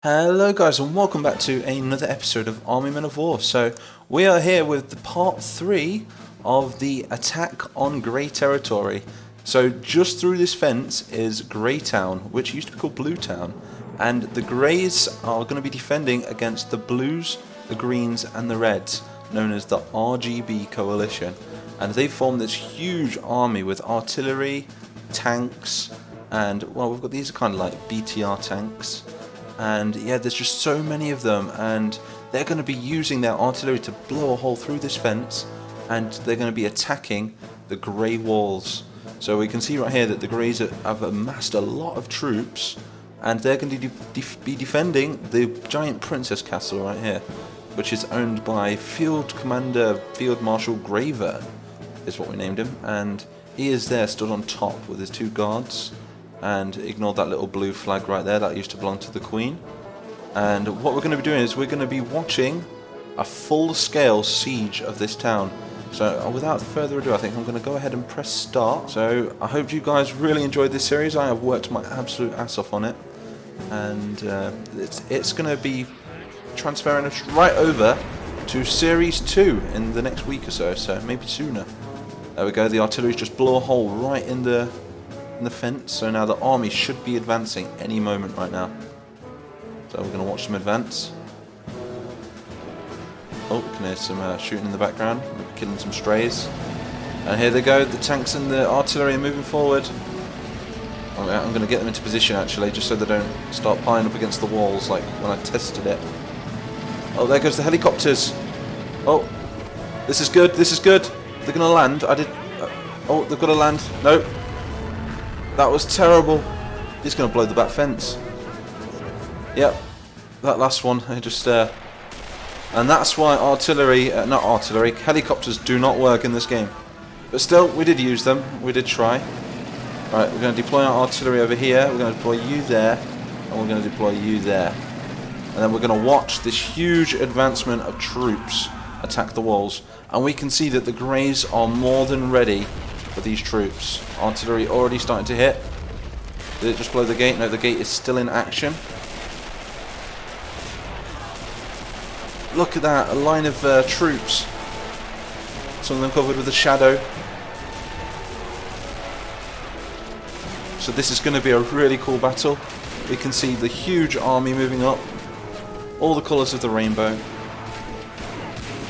Hello guys and welcome back to another episode of Army Men of War. So we are here with the part 3 of the attack on Grey territory. So just through this fence is Greytown, which used to be called Bluetown, and the Greys are going to be defending against the Blues, the Greens and the Reds, known as the RGB coalition. And they've formed this huge army with artillery, tanks, and well, we've got these kind of like BTR tanks. And yeah, there's just so many of them, and they're going to be using their artillery to blow a hole through this fence, and they're going to be attacking the Grey walls. So we can see right here that the Greys have amassed a lot of troops, and they're going to be defending the giant princess castle right here, which is owned by Field Marshall Greyvern, is what we named him, and he is there stood on top with his 2 guards. And ignore that little blue flag right there, that used to belong to the Queen. And what we're going to be doing is we're going to be watching a full-scale siege of this town. So without further ado, I think I'm going to go ahead and press start. So I hope you guys really enjoyed this series. I have worked my absolute ass off on it, and it's going to be transferring us right over to series 2 in the next week or so, so maybe sooner. There we go, the artillery's just blow a hole right in the fence, so now the army should be advancing any moment right now. So we're going to watch them advance. Oh, we can hear some shooting in the background, maybe killing some strays. And here they go, the tanks and the artillery are moving forward. I'm going to get them into position actually, just so they don't start piling up against the walls like when I tested it. Oh, there goes the helicopters. Oh, this is good, this is good. They're going to land. Oh, they've got to land. Nope. That was terrible. He's going to blow the back fence. Yep, that last one, and that's why helicopters do not work in this game. But still, we did use them, we did try. Right, we're going to deploy our artillery over here, we're going to deploy you there, and we're going to deploy you there. And then we're going to watch this huge advancement of troops attack the walls. And we can see that the Greys are more than ready for these troops. Artillery already starting to hit. Did it just blow the gate? No, the gate is still in action. Look at that, a line of troops. Some of them covered with a shadow. So this is going to be a really cool battle. We can see the huge army moving up. All the colours of the rainbow.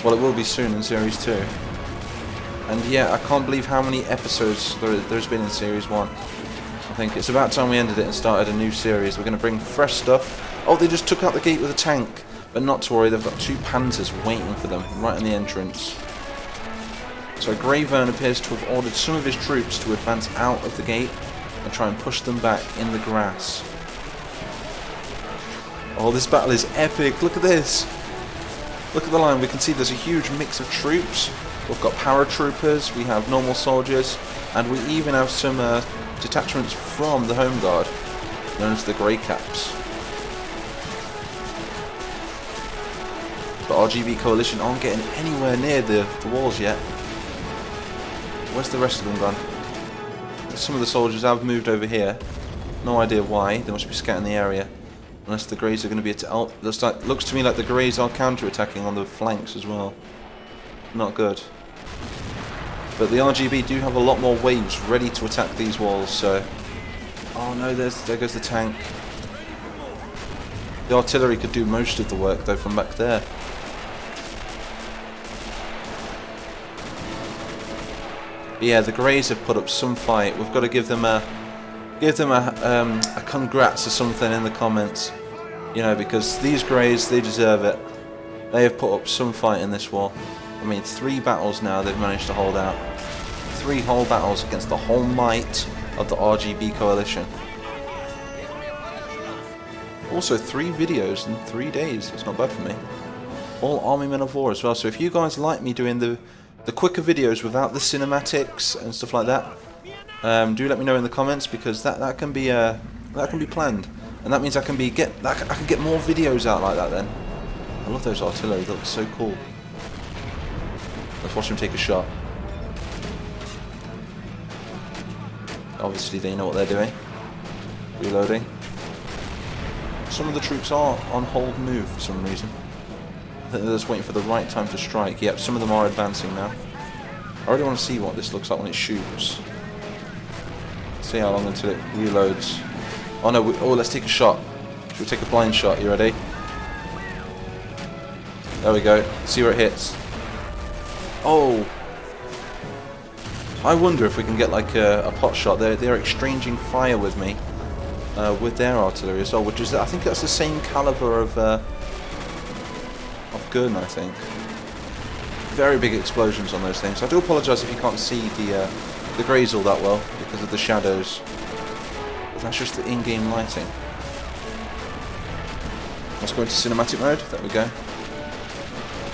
Well, it will be soon in Series 2. And yeah, I can't believe how many episodes there's been in Series 1. I think it's about time we ended it and started a new series. We're going to bring fresh stuff. Oh, they just took out the gate with a tank. But not to worry, they've got 2 Panzers waiting for them right in the entrance. So Greyvern appears to have ordered some of his troops to advance out of the gate and try and push them back in the grass. Oh, this battle is epic. Look at this. Look at the line. We can see there's a huge mix of troops. We've got paratroopers, we have normal soldiers, and we even have some detachments from the Home Guard, known as the Grey Caps. The RGB coalition aren't getting anywhere near the walls yet. Where's the rest of them gone? Some of the soldiers have moved over here. No idea why, they must be scouting the area. Unless the Greys are going to be looks to me like the Greys are counter-attacking on the flanks as well. Not good. But the RGB do have a lot more waves ready to attack these walls, so... Oh no, there goes the tank. The artillery could do most of the work though from back there. But yeah, the Greys have put up some fight. We've got to give them a congrats or something in the comments. You know, because these Greys, they deserve it. They have put up some fight in this war. I mean, 3 battles now they've managed to hold out. 3 whole battles against the whole might of the RGB coalition. Also 3 videos in 3 days, that's not bad for me. All Army Men of War as well, so if you guys like me doing the quicker videos without the cinematics and stuff like that, do let me know in the comments, because that can be planned. And that means I can get more videos out like that then. I love those artillery, they look so cool. Let's watch them take a shot. Obviously they know what they're doing. Reloading. Some of the troops are on hold move for some reason. I think they're just waiting for the right time to strike. Yep, some of them are advancing now. I really want to see what this looks like when it shoots. See how long until it reloads. Oh no, let's take a shot. Should we take a blind shot? You ready? There we go. See where it hits. Oh! I wonder if we can get like a pot shot. They're exchanging fire with me. With their artillery as well, which is, I think that's the same caliber of gun, I think. Very big explosions on those things. I do apologise if you can't see the greys all that well because of the shadows. But that's just the in-game lighting. Let's go into cinematic mode. There we go.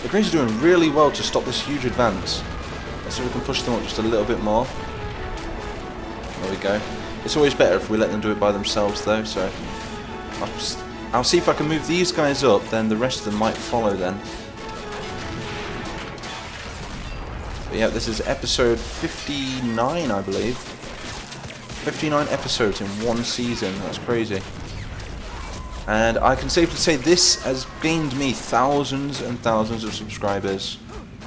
The greys are doing really well to stop this huge advance. Let's see if we can push them up just a little bit more. There we go. It's always better if we let them do it by themselves though, so I'll see if I can move these guys up, then the rest of them might follow then. But yeah, this is episode 59, I believe. 59 episodes in one season, that's crazy. And I can safely say this has gained me thousands and thousands of subscribers.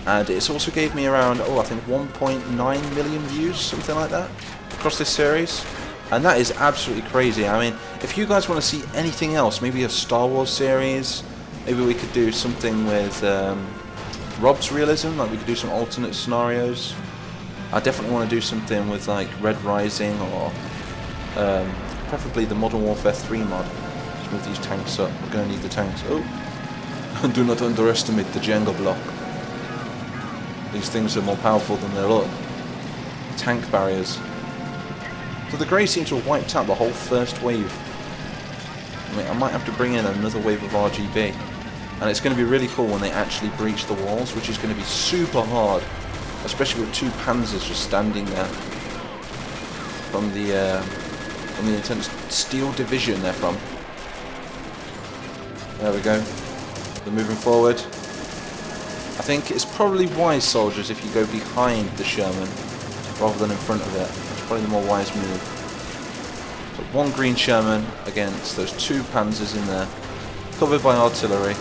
And it's also gave me around, I think 1.9 million views, something like that, across this series. And that is absolutely crazy. I mean, if you guys want to see anything else, maybe a Star Wars series, maybe we could do something with Rob's realism, like we could do some alternate scenarios. I definitely want to do something with like Red Rising or preferably the Modern Warfare 3 mod. Let's move these tanks up. We're going to need the tanks. Oh, do not underestimate the Jenga block. These things are more powerful than they look. Tank barriers. So the Greys seem to have wiped out the whole first wave. I mean, I might have to bring in another wave of RGB. And it's going to be really cool when they actually breach the walls, which is going to be super hard. Especially with two panzers just standing there. From the intense steel division they're from. There we go. They're moving forward. I think it's probably wise, soldiers, if you go behind the Sherman rather than in front of it. Probably the more wise move. So one green Sherman against those two panzers in there, covered by artillery.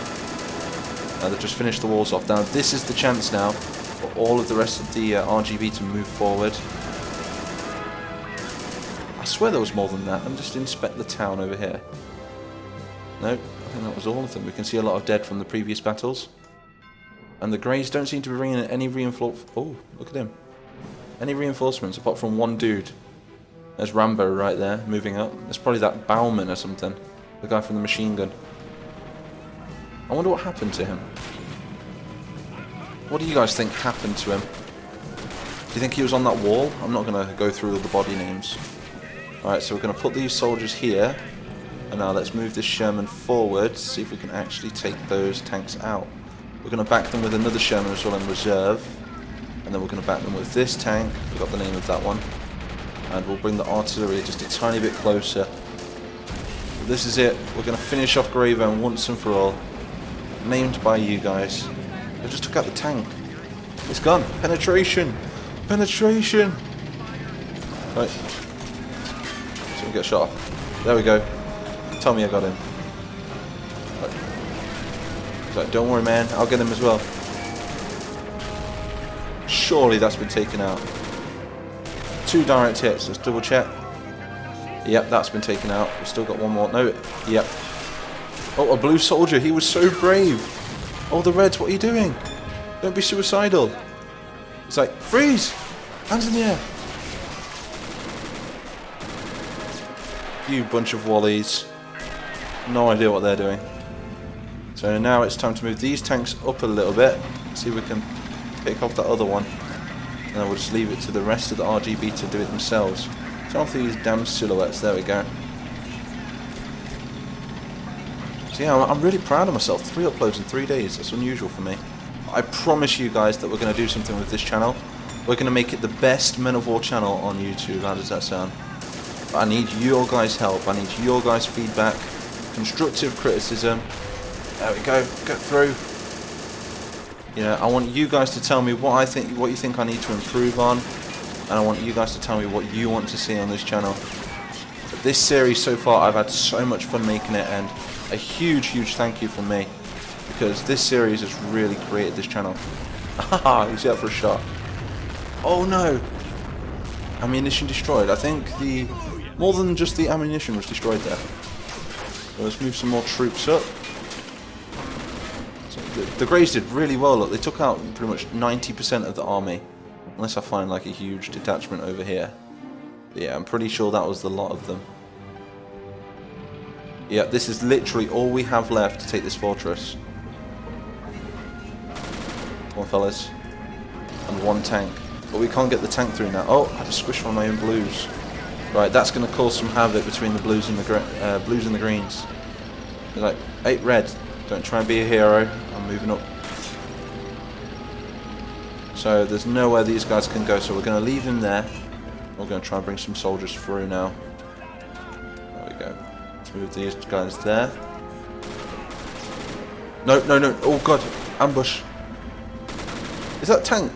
They've just finished the walls off. Now this is the chance now for all of the rest of the RGB to move forward. I swear there was more than that. Let me just inspect the town over here. Nope, I think that was all of them. We can see a lot of dead from the previous battles. And the Greys don't seem to be bringing in any reinforcements. Oh, look at him. Any reinforcements apart from one dude. There's Rambo right there, moving up. There's probably that Bauman or something. The guy from the machine gun. I wonder what happened to him. What do you guys think happened to him? Do you think he was on that wall? I'm not going to go through all the body names. Alright, so we're going to put these soldiers here. And now let's move this Sherman forward, see if we can actually take those tanks out. We're going to back them with another Sherman as well in reserve. And then we're going to back them with this tank. We've got the name of that one. And we'll bring the artillery just a tiny bit closer. This is it. We're going to finish off Greyvern once and for all. Named by you guys. They just took out the tank. It's gone. Penetration. Penetration. Right. So we get shot off. There we go. Tell me I got him. Right. So don't worry, man. I'll get him as well. Surely that's been taken out. 2 direct hits. Let's double check. Yep, that's been taken out. We've still got one more. No, yep. Oh, a blue soldier. He was so brave. Oh, the Reds, what are you doing? Don't be suicidal. It's like, freeze! Hands in the air. You bunch of wallies. No idea what they're doing. So now it's time to move these tanks up a little bit. See if we can pick off that other one. And then we'll just leave it to the rest of the RGB to do it themselves. Turn off these damn silhouettes. There we go. So yeah, I'm really proud of myself. 3 uploads in 3 days. That's unusual for me. I promise you guys that we're going to do something with this channel. We're going to make it the best Men of War channel on YouTube. How does that sound? But I need your guys' help. I need your guys' feedback. Constructive criticism. There we go. Get through. You know, I want you guys to tell me what you think I need to improve on, and I want you guys to tell me what you want to see on this channel. But this series so far, I've had so much fun making it, and a huge thank you from me, because this series has really created this channel. Haha, he's out for a shot. Oh no! Ammunition destroyed. I think more than just the ammunition was destroyed there. So let's move some more troops up. So the Greys did really well. Look, they took out pretty much 90% of the army, unless I find like a huge detachment over here. But yeah, I'm pretty sure that was the lot of them. Yeah, this is literally all we have left to take this fortress. Come on, fellas. And one tank. But we can't get the tank through now. Oh, I just squished one of my own blues. Right, that's going to cause some havoc between the blues and the greens. They're like, hey, red, don't try and be a hero. I'm moving up. So there's nowhere these guys can go, so we're going to leave him there. We're going to try and bring some soldiers through now. There we go. Let's move these guys there. No, no, no. Oh, God. Ambush. Is that tank?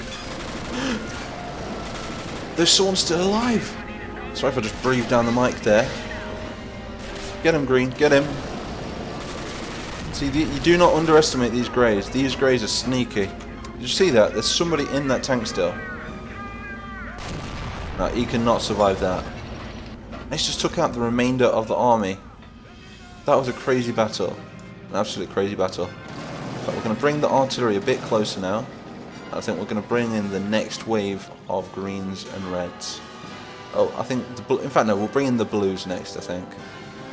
There's someone still alive. Sorry if I just breathed down the mic there. Get him, Green. Get him. See, you do not underestimate these Greys. These Greys are sneaky. Did you see that? There's somebody in that tank still. No, he cannot survive that. They just took out the remainder of the army. That was a crazy battle. An absolute crazy battle. But we're going to bring the artillery a bit closer now. I think we're going to bring in the next wave of greens and reds. Oh, I think in fact no, we'll bring in the blues next. I think,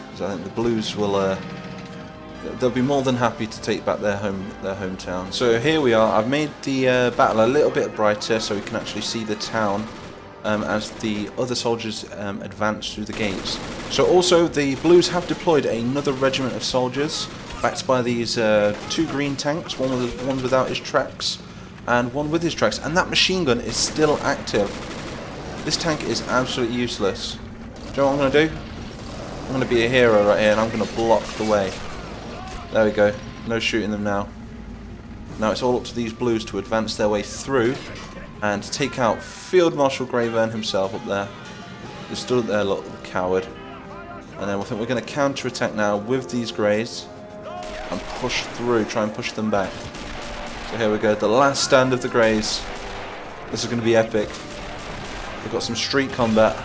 because I think the blues will. They'll be more than happy to take back their hometown. So here we are. I've made the battle a little bit brighter so we can actually see the town as the other soldiers advance through the gates. So also the blues have deployed another regiment of soldiers, backed by these 2 green tanks, one without his tracks, and one with his tracks, and that machine gun is still active. This tank is absolutely useless. Do you know what I'm going to do? I'm going to be a hero right here, and I'm going to block the way. There we go. No shooting them now. Now it's all up to these blues to advance their way through and take out Field Marshall Greyvern himself up there. Just stood up there, look, the coward. And then I think we're going to counter-attack now with these Greys and push through, try and push them back. So here we go, the last stand of the Greys. This is going to be epic. We've got some street combat.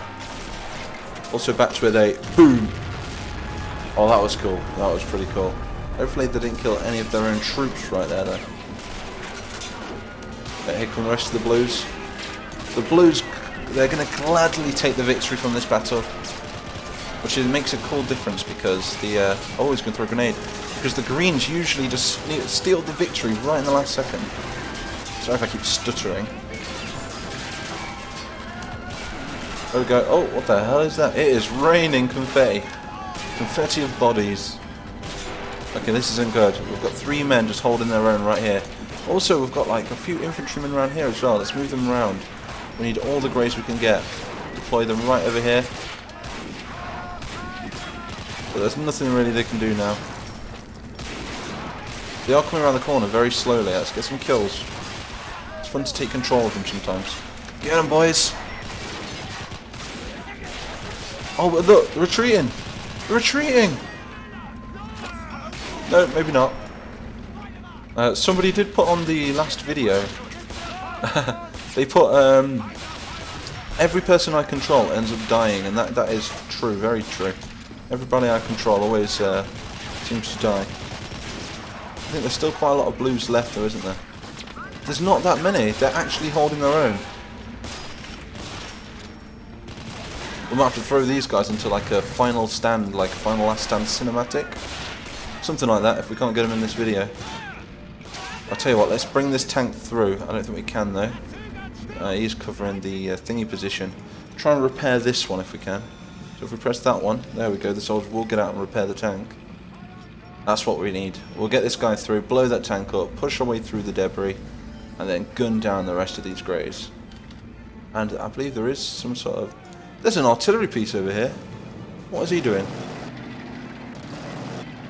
Also back to where they... Boom! Oh, that was cool. That was pretty cool. Hopefully they didn't kill any of their own troops right there, though. But here come the rest of the blues. The blues, they're going to gladly take the victory from this battle. Which makes a cool difference because the... oh, he's going to throw a grenade. Because the greens usually just steal the victory right in the last second. Sorry if I keep stuttering. There we go. Oh, what the hell is that? It is raining confetti. Confetti of bodies. Okay, this isn't good. We've got 3 men just holding their own right here. Also, we've got like a few infantrymen around here as well. Let's move them around. We need all the Greys we can get. Deploy them right over here. But there's nothing really they can do now. They are coming around the corner very slowly. Let's get some kills. It's fun to take control of them sometimes. Get them, boys! Oh, but look! They're retreating! They're retreating! No, maybe not. Somebody did put on the last video. They put every person I control ends up dying, and that is true, very true. Everybody I control always seems to die. I think there's still quite a lot of blues left though, isn't there? There's not that many. They're actually holding their own. We might have to throw these guys into like a final stand, like a final last stand cinematic. Something like that if we can't get them in this video. I'll tell you what, let's bring this tank through. I don't think we can though. He's covering the thingy position. Try and repair this one if we can. So if we press that one, there we go, the soldiers will get out and repair the tank. That's what we need. We'll get this guy through, blow that tank up, push our way through the debris, and then gun down the rest of these Greys. And I believe there is some sort of... There's an artillery piece over here. What is he doing?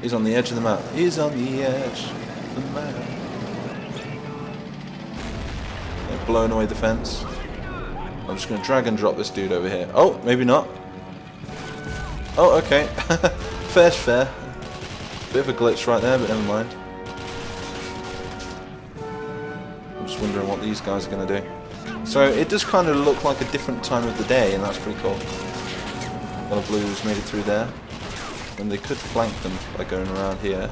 He's on the edge of the map. He's on the edge of the map. They're blowing away the fence. I'm just going to drag and drop this dude over here. Oh, maybe not. Oh, okay. Fair's fair. Bit of a glitch right there, but never mind. I'm just wondering what these guys are going to do. So it does kind of look like a different time of the day, and that's pretty cool. A lot of blues made it through there. And they could flank them by going around here.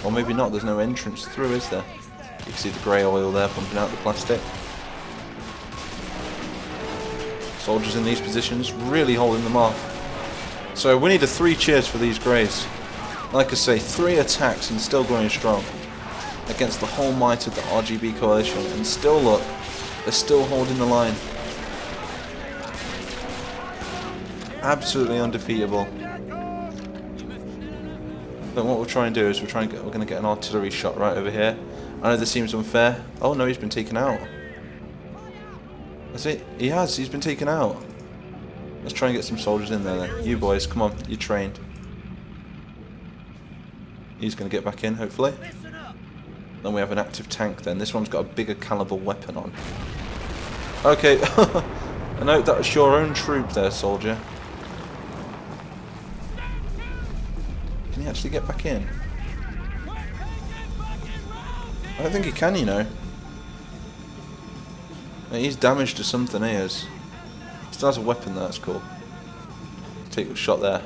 Or maybe not, there's no entrance through, is there? You can see the grey oil there pumping out the plastic. Soldiers in these positions, really holding them off. So we need a 3 cheers for these greys. Like I say, 3 attacks and still going strong. Against the whole might of the RGB coalition. And still look, they're still holding the line. Absolutely undefeatable. Then what we'll try and do is we're going to get an artillery shot right over here. I know this seems unfair. Oh no, he's been taken out. That's it. He has. He's been taken out. Let's try and get some soldiers in there then. You boys, come on. You're trained. He's going to get back in, hopefully. Then we have an active tank then. This one's got a bigger caliber weapon on. Okay. I know that's your own troop there, soldier. Can he actually get back in? I don't think he can, you know. He's damaged to something, he is. He still has a weapon, that's cool. Take a shot there.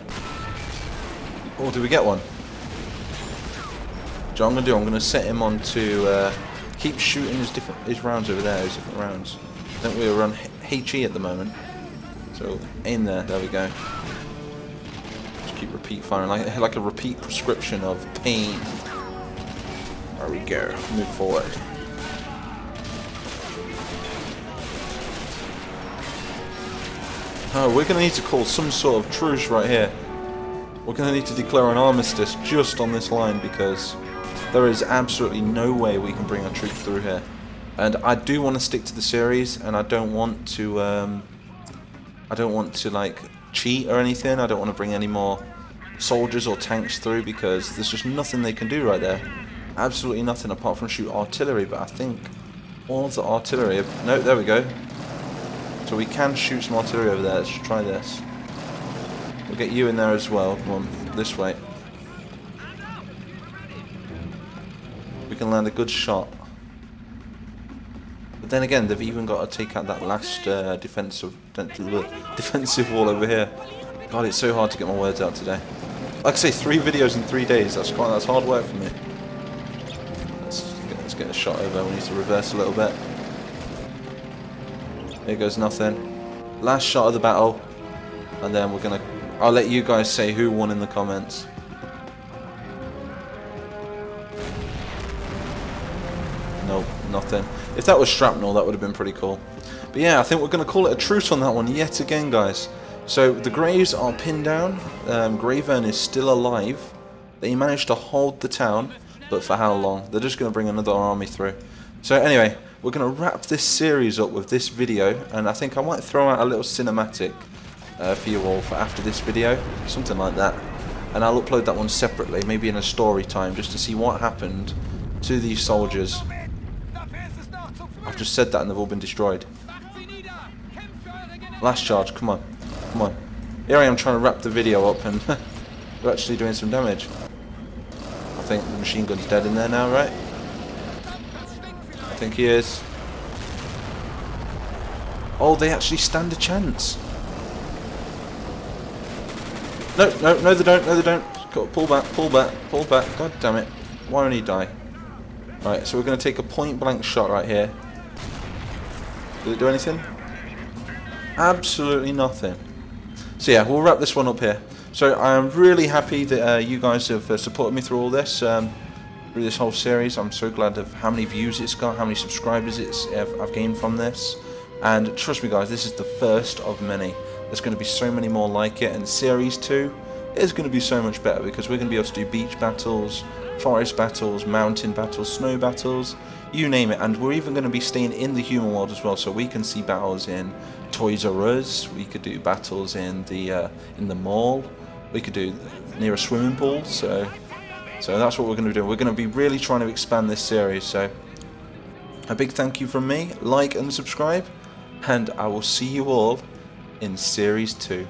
Oh, did we get one? So what I'm going to do, I'm going to set him on to keep shooting his rounds over there, his different rounds. I think we're on HE at the moment. So aim there, there we go. Just keep repeat firing, like a repeat prescription of pain. There we go, move forward. Oh, we're going to need to call some sort of truce right here. We're going to need to declare an armistice just on this line because there is absolutely no way we can bring our troops through here. And I do want to stick to the series, and I don't want to like cheat or anything. I don't want to bring any more soldiers or tanks through because there's just nothing they can do right there. Absolutely nothing apart from shoot artillery. But I think all of the artillery. No, there we go. So we can shoot some artillery over there. Let's try this. We'll get you in there as well. Come on, this way. We can land a good shot. But then again, they've even got to take out that last defensive wall over here. God, it's so hard to get my words out today. Like I say, 3 videos in 3 days. That's hard work for me. Let's get a shot over. We need to reverse a little bit. Here goes nothing. Last shot of the battle, and then we're gonna. I'll let you guys say who won in the comments. Nope, nothing. If that was shrapnel, that would have been pretty cool. But yeah, I think we're gonna call it a truce on that one yet again, guys. So the Greys are pinned down. Greyvern is still alive. They managed to hold the town, but for how long? They're just gonna bring another army through. So anyway, we're going to wrap this series up with this video, and I think I might throw out a little cinematic for you all for after this video, something like that. And I'll upload that one separately, maybe in a story time, just to see what happened to these soldiers. I've just said that and they've all been destroyed. Last charge, come on, come on. Here I am trying to wrap the video up and we're actually doing some damage. I think the machine gun's dead in there now, right? I think he is. Oh, they actually stand a chance. No, they don't. No, they don't. Pull back, pull back, pull back. God damn it. Why don't he die? Right, so we're going to take a point blank shot right here. Did it do anything? Absolutely nothing. So yeah, we'll wrap this one up here. So I am really happy that you guys have supported me through all this. Through this whole series. I'm so glad of how many views it's got, how many subscribers I've gained from this, and trust me guys, this is the first of many. There's going to be so many more like it, and series 2 is going to be so much better because we're going to be able to do beach battles, forest battles, mountain battles, snow battles, you name it. And we're even going to be staying in the human world as well, so we can see battles in Toys R Us, we could do battles in the mall, we could do near a swimming pool. So that's what we're going to do. We're going to be really trying to expand this series. So a big thank you from me. Like and subscribe. And I will see you all in Series 2.